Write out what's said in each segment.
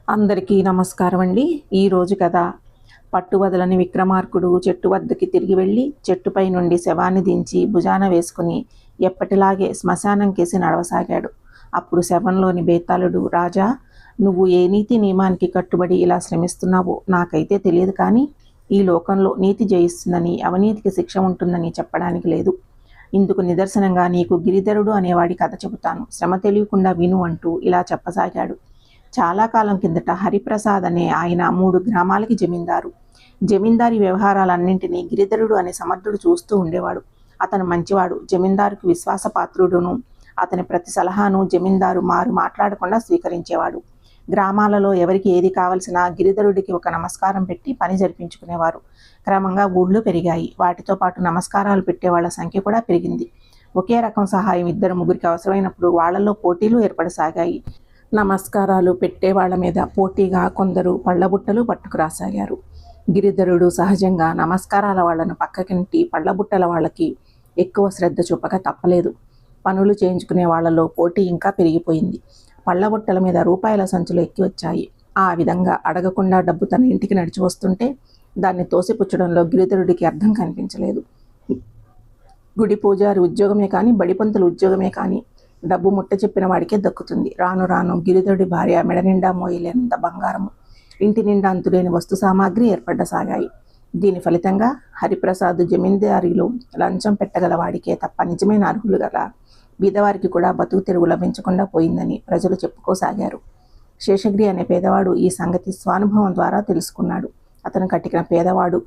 అందరికీ నమస్కారం అండి. ఈరోజు కథ పట్టువదలని విక్రమార్కుడు చెట్టు వద్దకి తిరిగి వెళ్ళి చెట్టుపై నుండి శవాన్ని దించి భుజాన వేసుకుని ఎప్పటిలాగే శ్మశానం కేసి నడవసాగాడు. అప్పుడు శవంలోని బేతాళుడు, రాజా, నువ్వు ఏ నీతి నియమానికి కట్టుబడి ఇలా శ్రమిస్తున్నావో నాకైతే తెలియదు, కానీ ఈ లోకంలో నీతి జయిస్తుందని, అవినీతికి శిక్ష ఉంటుందని చెప్పడానికి లేదు. ఇందుకు నిదర్శనంగా నీకు గిరిధరుడు అనేవాడి కథ చెబుతాను, శ్రమ తెలియకుండా విను అంటూ ఇలా చెప్పసాగాడు. చాలా కాలం కిందట హరిప్రసాద్ అనే ఆయన 3 గ్రామాలకి జమీందారు. జమీందారీ వ్యవహారాలన్నింటినీ గిరిధరుడు అనే సమర్థుడు చూస్తూ ఉండేవాడు. అతను మంచివాడు, జమీందారుకు విశ్వాసపాత్రుడును. అతని ప్రతి సలహాను జమీందారు మారు మాట్లాడకుండా స్వీకరించేవాడు. గ్రామాలలో ఎవరికి ఏది కావలసినా గిరిధరుడికి ఒక నమస్కారం పెట్టి పని జరిపించుకునేవారు. క్రమంగా ఊళ్ళు పెరిగాయి. వాటితో పాటు నమస్కారాలు పెట్టేవాళ్ల సంఖ్య కూడా పెరిగింది. ఒకే రకం సహాయం 2-3కి అవసరమైనప్పుడు వాళ్లలో పోటీలు ఏర్పడసాగాయి. నమస్కారాలు పెట్టేవాళ్ల మీద పోటీగా కొందరు పళ్ళబుట్టలు పట్టుకురాసాగారు. గిరిధరుడు సహజంగా నమస్కారాల వాళ్లను పక్కకింటి పళ్ళబుట్టల వాళ్ళకి ఎక్కువ శ్రద్ధ చూపక తప్పలేదు. పనులు చేయించుకునే వాళ్లలో పోటీ ఇంకా పెరిగిపోయింది. పళ్ళబుట్టల మీద రూపాయల సంచులు ఎక్కి వచ్చాయి. ఆ విధంగా అడగకుండా డబ్బు తన ఇంటికి నడిచి వస్తుంటే దాన్ని తోసిపుచ్చడంలో గిరిధరుడికి అర్థం కనిపించలేదు. గుడి పూజారి ఉద్యోగమే కానీ, బడిపంతుల ఉద్యోగమే కానీ డబ్బు ముట్ట చెప్పిన వాడికే దక్కుతుంది. రాను రాను గిరిధరుడి భార్య మెడ నిండా మోయలేనంత బంగారము, ఇంటి నిండా అంతులేని వస్తు సామాగ్రి ఏర్పడసాగాయి. దీని ఫలితంగా హరిప్రసాద్ జమీందారీలో లంచం పెట్టగల వాడికే తప్ప నిజమైన అర్హులు గల బీదవారికి కూడా బతుకు తెరువు లభించకుండా పోయిందని ప్రజలు చెప్పుకోసాగారు. శేషగిరి అనే పేదవాడు ఈ సంగతి స్వానుభవం ద్వారా తెలుసుకున్నాడు. అతను కట్టిన పేదవాడు,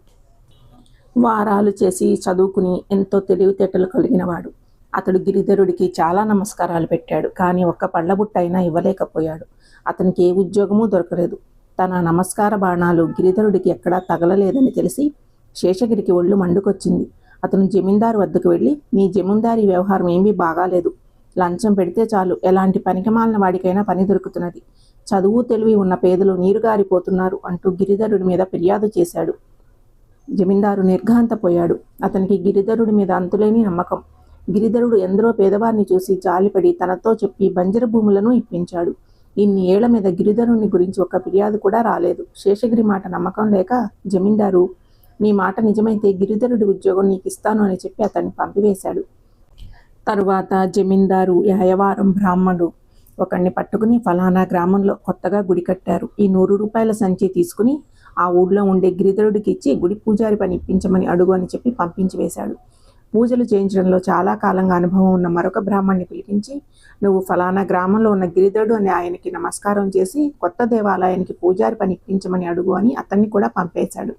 వారాలు చేసి చదువుకుని ఎంతో తెలివితేటలు కలిగినవాడు. అతడు గిరిధరుడికి చాలా నమస్కారాలు పెట్టాడు, కానీ ఒక్క పళ్ళబుట్ట అయినా ఇవ్వలేకపోయాడు. అతనికి ఏ ఉద్యోగమూ దొరకలేదు. తన నమస్కార బాణాలు గిరిధరుడికి ఎక్కడా తగలలేదని తెలిసి శేషగిరికి ఒళ్ళు మండుకొచ్చింది. అతను జమీందారు వద్దకు వెళ్ళి, మీ జమీందారీ వ్యవహారం ఏమీ బాగాలేదు. లంచం పెడితే చాలు ఎలాంటి పనికిమాలిన వాడికైనా పని దొరుకుతున్నది. చదువు తెలివి ఉన్న పేదలు నీరుగారిపోతున్నారు అంటూ గిరిధరుడి మీద ఫిర్యాదు చేశాడు. జమీందారు నిర్ఘాంతపోయాడు. అతనికి గిరిధరుడి మీద అంతులేని నమ్మకం. గిరిధరుడు ఎందరో పేదవారిని చూసి జాలిపడి తనతో చెప్పి బంజరు భూములను ఇప్పించాడు. ఇన్ని ఏళ్ల మీద గిరిధరుని గురించి ఒక్క ఫిర్యాదు కూడా రాలేదు. శేషగిరి మాట నమ్మకం లేక జమీందారు, నీ మాట నిజమైతే గిరిధరుడి ఉద్యోగం నీకు ఇస్తాను అని చెప్పి అతన్ని పంపివేశాడు. తరువాత జమీందారు యాయవారం బ్రాహ్మణుడు ఒకడిని పట్టుకుని, ఫలానా గ్రామంలో కొత్తగా గుడి కట్టారు, ఈ 100 రూపాయల సంచి తీసుకుని ఆ ఊళ్ళో ఉండే గిరిధరుడికి ఇచ్చి గుడి పూజారి పని ఇప్పించమని అడుగు అని చెప్పి పంపించి వేశాడు. పూజలు చేయించడంలో చాలా కాలంగా అనుభవం ఉన్న మరొక బ్రాహ్మణ్ణి పిలిపించి, నువ్వు ఫలానా గ్రామంలో ఉన్న గిరిధరుడు అనే ఆయనకి నమస్కారం చేసి కొత్త దేవాలయానికి పూజారి పని ఇప్పించమని అడుగు అని అతన్ని కూడా పంపేశాడు.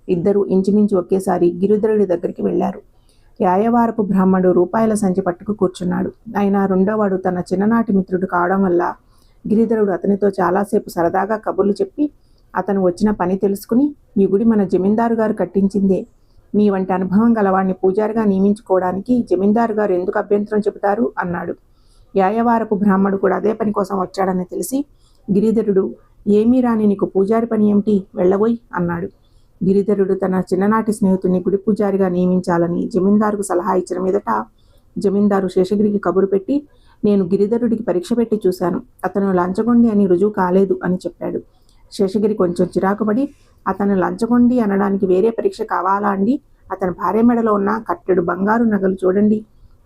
ఇద్దరు ఇంచుమించు ఒకేసారి గిరిధరుడి దగ్గరికి వెళ్లారు. యాయవారపు బ్రాహ్మణుడు రూపాయల సంచి పట్టుకు కూర్చున్నాడు. అయినా రెండోవాడు తన చిన్ననాటి మిత్రుడు కావడం వల్ల గిరిధరుడు అతనితో చాలాసేపు సరదాగా కబుర్లు చెప్పి, అతను వచ్చిన పని తెలుసుకుని, ఈ గుడి మన జమీందారు గారు కట్టించిందే. నీ వంటి అనుభవం గలవాడిని పూజారిగా నియమించుకోవడానికి జమీందారు గారు ఎందుకు అభ్యంతరం చెబుతారు అన్నాడు. యాయవారపు బ్రాహ్మణుడు కూడా అదే పని కోసం వచ్చాడని తెలిసి గిరిధరుడు, ఏమీ రాని నీకు పూజారి పని ఏమిటి, వెళ్ళబోయ్ అన్నాడు. గిరిధరుడు తన చిన్ననాటి స్నేహితుడిని గుడి పూజారిగా నియమించాలని జమీందారుకు సలహా ఇచ్చిన మీదట జమీందారు శేషగిరికి కబురు పెట్టి, నేను గిరిధరుడికి పరీక్ష పెట్టి చూశాను, అతను లంచగొండి అని రుజువు కాలేదు అని చెప్పాడు. శేషగిరి కొంచెం చిరాకుపడి, అతను లంచగొండి అనడానికి వేరే పరీక్ష కావాలా అండి? అతని భార్య మెడలో ఉన్న కట్టెడు బంగారు నగలు చూడండి,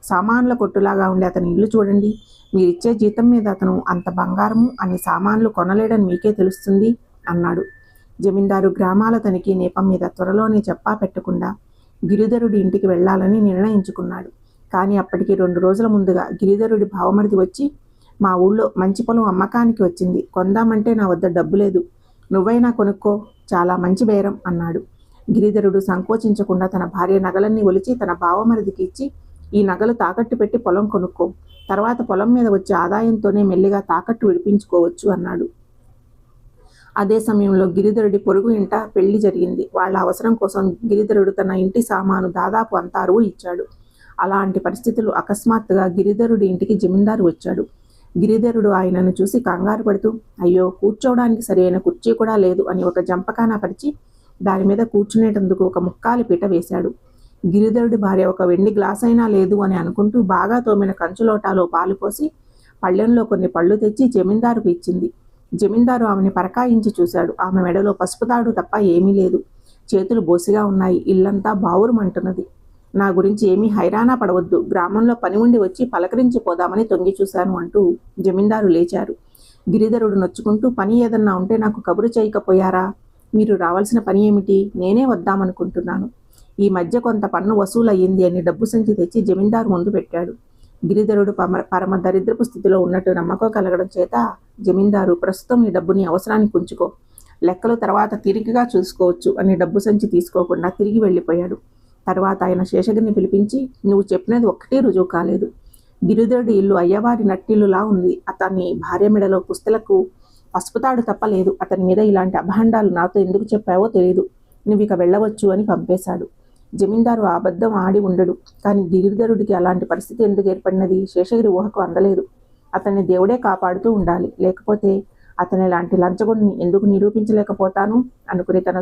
సామాన్ల కొట్టులాగా ఉండే అతని ఇల్లు చూడండి, మీరిచ్చే జీతం మీద అతను అంత బంగారము అన్ని సామాన్లు కొనలేడని మీకే తెలుస్తుంది అన్నాడు. జమీందారు గ్రామాల తనిఖీ నేపం మీద త్వరలోనే చెప్పా పెట్టకుండా గిరిధరుడి ఇంటికి వెళ్లాలని నిర్ణయించుకున్నాడు. కానీ అప్పటికి 2 రోజుల ముందుగా గిరిధరుడి భావమరిది వచ్చి, మా ఊళ్ళో మంచి పొలం అమ్మకానికి వచ్చింది, కొందామంటే నా వద్ద డబ్బు లేదు, నువ్వైనా కొనుక్కో, చాలా మంచి బేరం అన్నాడు. గిరిధరుడు సంకోచించకుండా తన భార్య నగలన్నీ ఒలిచి తన బావమరిదికి ఇచ్చి, ఈ నగలు తాకట్టు పెట్టి పొలం కొనుక్కో, తర్వాత పొలం మీద వచ్చే ఆదాయంతోనే మెల్లిగా తాకట్టు విడిపించుకోవచ్చు అన్నాడు. అదే సమయంలో గిరిధరుడి పొరుగు ఇంట పెళ్లి జరిగింది. వాళ్ళ అవసరం కోసం గిరిధరుడు తన ఇంటి సామాను దాదాపు అంతా అరువు ఇచ్చాడు. అలాంటి పరిస్థితులు అకస్మాత్తుగా గిరిధరుడి ఇంటికి జమీందారు వచ్చాడు. గిరిధరుడు ఆయనను చూసి కంగారు పడుతూ, అయ్యో, కూర్చోవడానికి సరైన కుర్చీ కూడా లేదు అని ఒక జంపకాన పరిచి దాని మీద కూర్చునేటందుకు ఒక ముక్కాలి పీట వేశాడు. గిరిధరుడి భార్య ఒక వెండి గ్లాస్ అయినా లేదు అని అనుకుంటూ బాగా తోమిన కంచులోటాలో పాలు పోసి పళ్ళెంలో కొన్ని పళ్ళు తెచ్చి జమీందారుకు ఇచ్చింది. జమీందారు ఆమెని పరకాయించి చూశాడు. ఆమె మెడలో పసుపు తాడు తప్ప ఏమీ లేదు. చేతులు బోసిగా ఉన్నాయి. ఇల్లంతా బావురుమంటున్నది. నా గురించి ఏమీ హైరానా పడవద్దు. గ్రామంలో పని ఉండి వచ్చి పలకరించి పోదామని తొంగి చూశాను అంటూ జమీందారు లేచారు. గిరిధరుడు నొచ్చుకుంటూ, పని ఏదన్నా ఉంటే నాకు కబురు చేయకపోయారా? మీరు రావాల్సిన పని ఏమిటి? నేనే వద్దామనుకుంటున్నాను. ఈ మధ్య కొంత పన్ను వసూలయ్యింది అని డబ్బు సంచి తెచ్చి జమీందారు ముందు పెట్టాడు. గిరిధరుడు పరమ దరిద్రపు స్థితిలో ఉన్నట్టు నమ్మకం కలగడం చేత జమీందారు, ప్రస్తుతం ఈ డబ్బుని అవసరానికి ఉంచుకో, లెక్కలు తర్వాత తిరిగిగా చూసుకోవచ్చు అని డబ్బు సంచి తీసుకోకుండా తిరిగి వెళ్ళిపోయాడు. తర్వాత ఆయన శేషగిరిని పిలిపించి, నువ్వు చెప్పినది ఒక్కటే రుజువు కాలేదు. గిరిధరుడి ఇల్లు అయ్యవారి నట్టిల్లులా ఉంది. అతని భార్య మెడలో పుస్తలకు పసుపుతాడు తప్ప లేదు. అతని మీద ఇలాంటి అభాండాలు నాతో ఎందుకు చెప్పావో తెలియదు. నువ్వు ఇక వెళ్ళవచ్చు అని పంపేశాడు. జమీందారు ఆ అబద్ధం ఆడి ఉండడు. కానీ గిరిధరుడికి అలాంటి పరిస్థితి ఎందుకు ఏర్పడినది? శేషగిరి ఊహకు అందలేదు. అతన్ని దేవుడే కాపాడుతూ ఉండాలి. లేకపోతే అతని లాంటి లంచగొండిని ఎందుకు నిరూపించలేకపోతాను అనుకుని తన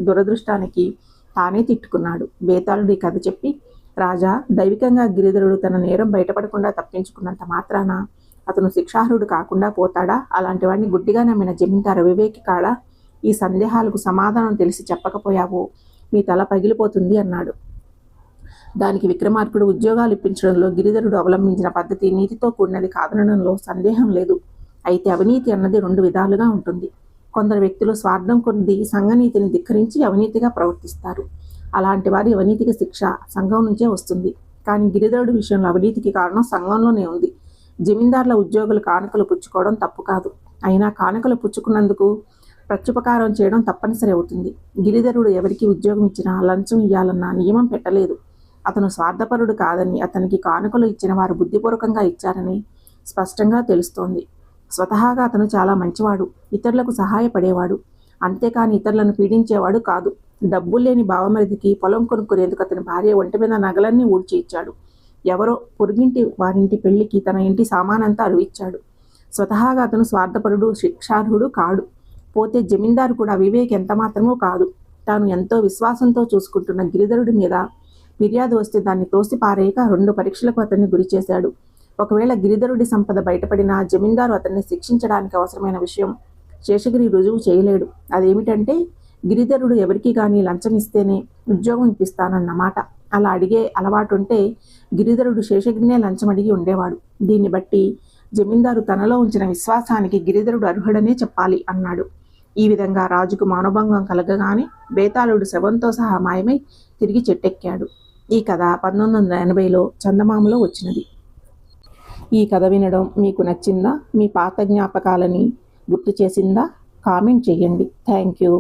దురదృష్టానికి తానే తిట్టుకున్నాడు. బేతాళుడి కథ చెప్పి, రాజా, దైవికంగా గిరిధరుడు తన నేరం బయటపడకుండా తప్పించుకున్నంత మాత్రాన అతను శిక్షార్హుడు కాకుండా పోతాడా? అలాంటి వాడిని గుడ్డిగా నమ్మిన జమీందారు వివేకి కాడా? ఈ సందేహాలకు సమాధానం తెలిసి చెప్పకపోయావో మీ తల పగిలిపోతుంది అన్నాడు. దానికి విక్రమార్కుడు ఉద్యోగాలు ఇప్పించడంలో గిరిధరుడు అవలంబించిన పద్ధతి నీతితో కూడినది కాదనడంలో సందేహం లేదు. అయితే అవినీతి అన్నది రెండు విధాలుగా ఉంటుంది. కొందరు వ్యక్తులు స్వార్థం కొద్ది సంఘనీతిని ధిక్కరించి అవినీతిగా ప్రవర్తిస్తారు. అలాంటి వారి అవినీతికి శిక్ష సంఘం నుంచే వస్తుంది. కానీ గిరిధరుడి విషయంలో అవినీతికి కారణం సంఘంలోనే ఉంది. జమీందారుల ఉద్యోగులు కానుకలు పుచ్చుకోవడం తప్పు కాదు. అయినా కానుకలు పుచ్చుకున్నందుకు ప్రత్యుపకారం చేయడం తప్పనిసరి అవుతుంది. గిరిధరుడు ఎవరికి ఉద్యోగం ఇచ్చినా లంచం ఇవ్వాలన్న నియమం పెట్టలేదు. అతను స్వార్థపరుడు కాదని, అతనికి కానుకలు ఇచ్చిన వారు బుద్ధిపూర్వకంగా ఇచ్చారని స్పష్టంగా తెలుస్తోంది. స్వతహాగా అతను చాలా మంచివాడు, ఇతరులకు సహాయపడేవాడు. అంతేకాని ఇతరులను పీడించేవాడు కాదు. డబ్బు లేని బావమరిదికి పొలం కొనుక్కునేందుకు అతని భార్య ఒంటి మీద నగలన్నీ ఊడ్చి ఇచ్చాడు. ఎవరో పొరుగింటి వారింటి పెళ్లికి తన ఇంటి సామానంతా అరువిచ్చాడు. స్వతహాగా అతను స్వార్థపరుడు, శిక్షార్హుడు కాడు. పోతే జమీందారు కూడా వివేక్ ఎంత మాత్రమూ కాదు. తాను ఎంతో విశ్వాసంతో చూసుకుంటున్న గిరిధరుడి మీద ఫిర్యాదు వస్తే దాన్ని తోసి పారేయక 2 పరీక్షలకు అతన్ని గురి చేశాడు. ఒకవేళ గిరిధరుడి సంపద బయటపడినా జమీందారు అతన్ని శిక్షించడానికి అవసరమైన విషయం శేషగిరి రుజువు చేయలేడు. అదేమిటంటే, గిరిధరుడు ఎవరికి కానీ లంచం ఇస్తేనే ఉద్యోగం ఇప్పిస్తానన్నమాట. అలా అడిగే అలవాటుంటే గిరిధరుడు శేషగిరినే లంచం అడిగి ఉండేవాడు. దీన్ని బట్టి జమీందారు తనలో ఉంచిన విశ్వాసానికి గిరిధరుడు అర్హుడనే చెప్పాలి అన్నాడు. ఈ విధంగా రాజుకు మానభంగం కలగగానే బేతాళుడు శవంతో సహా మాయమై తిరిగి చెట్టెక్కాడు. ఈ కథ 1980లో చందమామలో వచ్చినది. ఈ కథ వినడం మీకు నచ్చిందా? మీ పాత జ్ఞాపకాలని గుర్తు చేసిందా? కామెంట్ చేయండి. Thank you.